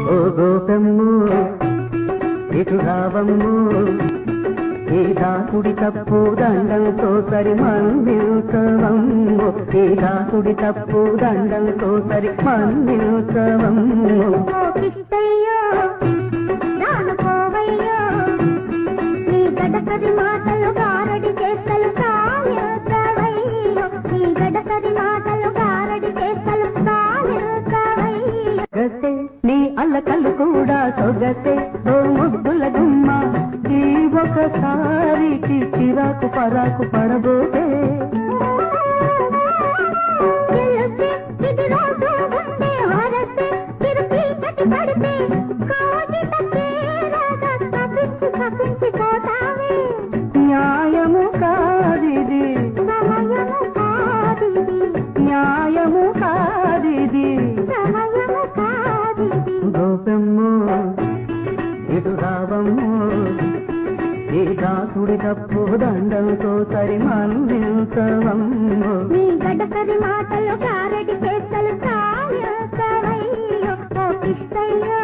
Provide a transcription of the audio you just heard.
ఓ గోపమ్ము ఇటు రావమ్ము ఈ దాసుడి తప్పు దండంతో సరి మన్నించవమ్ము ఈ దాసుడి తప్పు దండంతో సరి మన్నించవమ్ము గడపది మాటలు గారడి చేస్తలు కావ్యవయ్యో ఈ గడపది మాటలు గారడి చేస్తలు కావ్యవయ్యో నీ అల్లకల్లు కూడా సొగసే ఓ ముద్దుల గుమ్మ ఈ ఒకసారికి చిరాకు పరాకు పడబోతే న్యాయము కాదిది న్యాయము కాదిది గోపమ్ము ఇటు రావమ్ము ఈ దాసుడి తప్పు దండంతో సరి మన్నించవమ్ము నీ గడపది మాటలు కారడి చేస్తలు కావ్యవయ్యో ఓ కృష్ణయ్యో